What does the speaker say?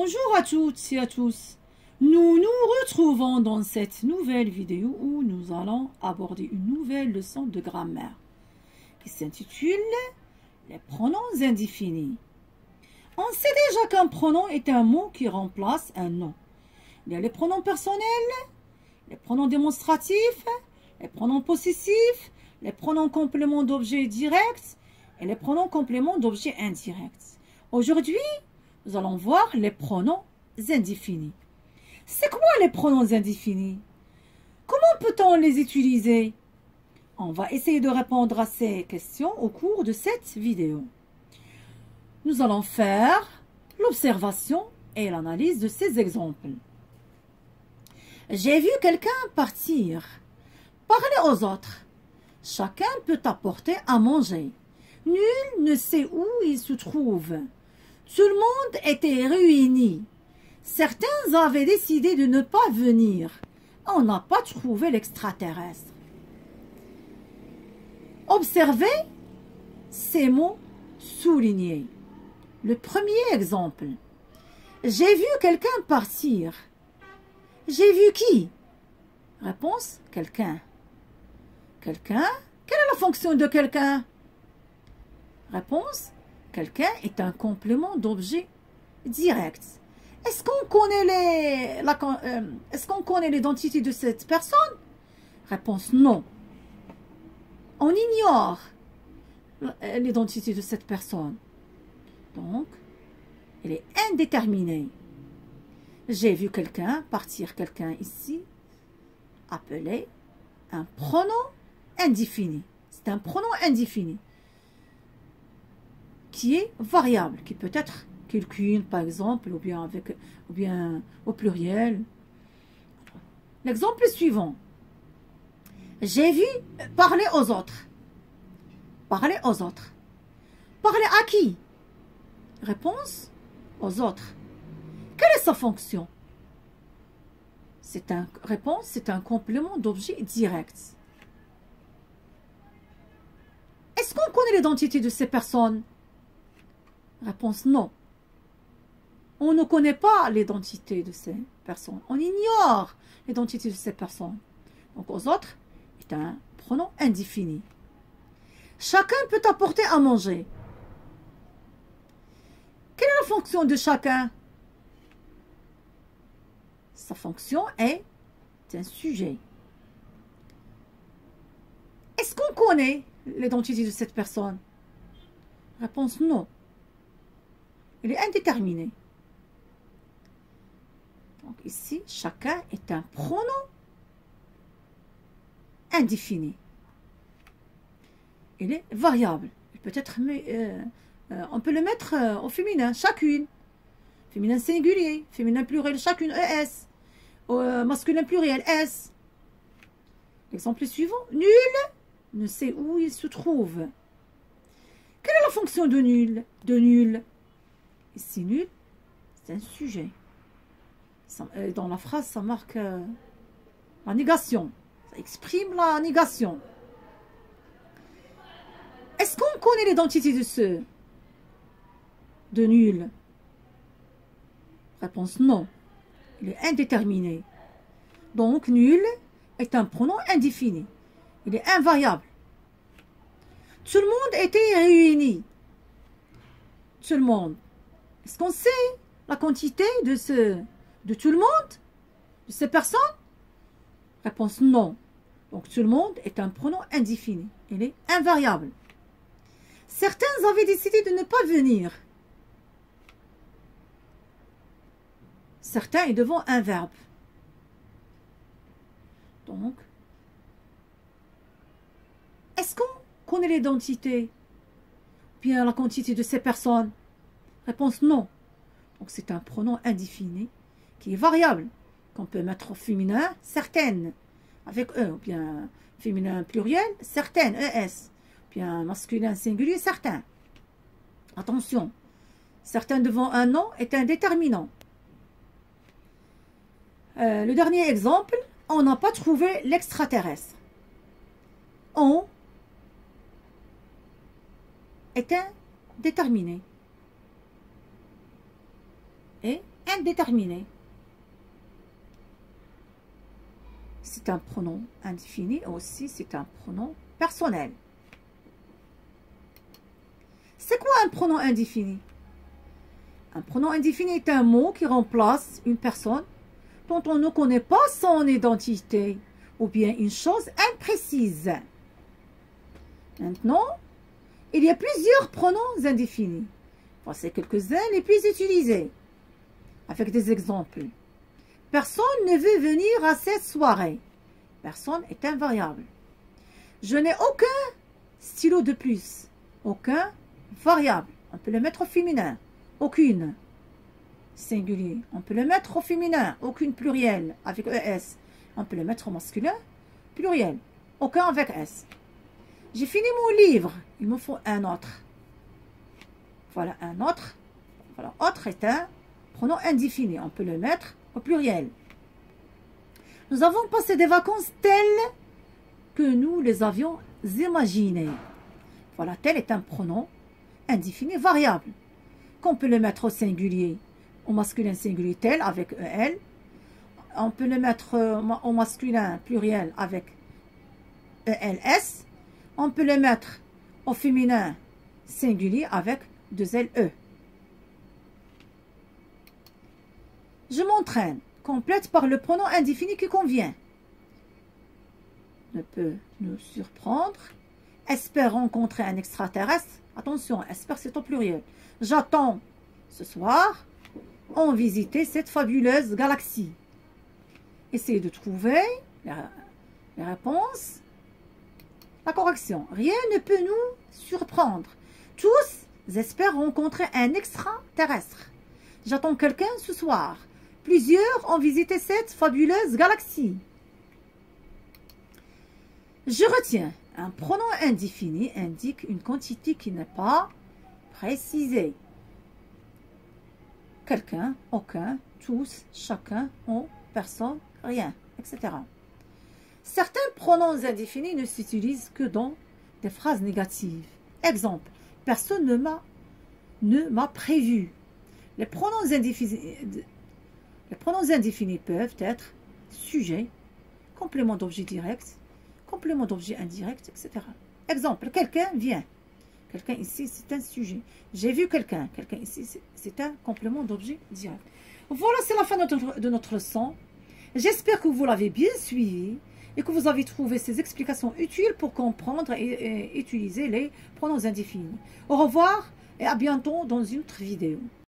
Bonjour à toutes et à tous. Nous nous retrouvons dans cette nouvelle vidéo où nous allons aborder une nouvelle leçon de grammaire qui s'intitule les pronoms indéfinis. On sait déjà qu'un pronom est un mot qui remplace un nom. Il y a les pronoms personnels, les pronoms démonstratifs, les pronoms possessifs, les pronoms compléments d'objet directs et les pronoms compléments d'objet indirect. Aujourd'hui, nous allons voir les pronoms indéfinis. C'est quoi les pronoms indéfinis? Comment peut-on les utiliser? On va essayer de répondre à ces questions au cours de cette vidéo. Nous allons faire l'observation et l'analyse de ces exemples. J'ai vu quelqu'un partir. Parler aux autres. Chacun peut apporter à manger. Nul ne sait où il se trouve. Tout le monde était réuni. Certains avaient décidé de ne pas venir. On n'a pas trouvé l'extraterrestre. Observez ces mots soulignés. Le premier exemple. J'ai vu quelqu'un partir. J'ai vu qui? Réponse, quelqu'un. Quelqu'un? Quelle est la fonction de quelqu'un? Réponse, quelqu'un est un complément d'objet direct. Est-ce qu'on connaît l'identité de cette personne? Réponse, non. On ignore l'identité de cette personne. Donc, elle est indéterminée. J'ai vu quelqu'un partir, quelqu'un ici, appelé un pronom indéfini. C'est un pronom indéfini qui est variable, qui peut être quelqu'un par exemple, ou bien au pluriel. L'exemple suivant. J'ai vu parler aux autres. Parler aux autres. Parler à qui? Réponse, aux autres. Quelle est sa fonction? Réponse, c'est un complément d'objet direct. Est-ce qu'on connaît l'identité de ces personnes? Réponse, non. On ne connaît pas l'identité de ces personnes. On ignore l'identité de ces personnes. Donc, aux autres, est un pronom indéfini. Chacun peut apporter à manger. Quelle est la fonction de chacun? Sa fonction est un sujet. Est-ce qu'on connaît l'identité de cette personne? Réponse, non. Il est indéterminé. Donc ici, chacun est un pronom indéfini. Il est variable. Il peut être, on peut le mettre au féminin, chacune. Féminin singulier, féminin pluriel, chacune, ES. Masculin pluriel, S. L'exemple suivant. Nul ne sait où il se trouve. Quelle est la fonction de nul? Ici, nul, c'est un sujet. Dans la phrase, ça marque la négation. Ça exprime la négation. Est-ce qu'on connaît l'identité de nul? Réponse, non. Il est indéterminé. Donc, nul est un pronom indéfini. Il est invariable. Tout le monde était réuni. Tout le monde. Est-ce qu'on sait la quantité de tout le monde? De ces personnes? Réponse, non. Donc, tout le monde est un pronom indéfini. Il est invariable. Certains avaient décidé de ne pas venir. Certains est devant un verbe. Donc, est-ce qu'on connaît l'identité? Bien la quantité de ces personnes? Réponse, non. Donc, c'est un pronom indéfini qui est variable, qu'on peut mettre au féminin, certaines, avec E, ou bien féminin pluriel, certaines, ES, ou bien masculin singulier, certains. Attention, certains devant un nom est un déterminant. Le dernier exemple, on n'a pas trouvé l'extraterrestre. On est indéterminé et indéterminé. C'est un pronom indéfini, aussi c'est un pronom personnel. C'est quoi un pronom indéfini? Un pronom indéfini est un mot qui remplace une personne dont on ne connaît pas son identité ou bien une chose imprécise. Maintenant, il y a plusieurs pronoms indéfinis. Voici quelques-uns les plus utilisés, avec des exemples. Personne ne veut venir à cette soirée. Personne est invariable. Je n'ai aucun stylo de plus. Aucun variable. On peut le mettre au féminin. Aucune. Singulier. On peut le mettre au féminin. Aucune pluriel avec ES. On peut le mettre au masculin. Pluriel. Aucun avec S. J'ai fini mon livre. Il me faut un autre. Voilà un autre. Voilà, autre est un pronom indéfini. On peut le mettre au pluriel. Nous avons passé des vacances telles que nous les avions imaginées. Voilà, tel est un pronom indéfini variable. Qu'on peut le mettre au singulier, au masculin singulier tel avec EL. On peut le mettre au masculin pluriel avec ELS. On peut le mettre au féminin singulier avec 2LE. Je m'entraîne. Complète par le pronom indéfini qui convient. Ne peut nous surprendre. Espère rencontrer un extraterrestre. Attention, espère c'est au pluriel. J'attends ce soir en visiter cette fabuleuse galaxie. Essayez de trouver les réponses. La correction. Rien ne peut nous surprendre. Tous espèrent rencontrer un extraterrestre. J'attends quelqu'un ce soir. Plusieurs ont visité cette fabuleuse galaxie. Je retiens. Un pronom indéfini indique une quantité qui n'est pas précisée. Quelqu'un, aucun, tous, chacun, on, personne, rien, etc. Certains pronoms indéfinis ne s'utilisent que dans des phrases négatives. Exemple, personne ne m'a prévu. Les pronoms indéfinis peuvent être sujet, complément d'objet direct, complément d'objet indirect, etc. Exemple, quelqu'un vient. Quelqu'un ici, c'est un sujet. J'ai vu quelqu'un. Quelqu'un ici, c'est un complément d'objet direct. Voilà, c'est la fin de notre leçon. J'espère que vous l'avez bien suivi et que vous avez trouvé ces explications utiles pour comprendre et utiliser les pronoms indéfinis. Au revoir et à bientôt dans une autre vidéo.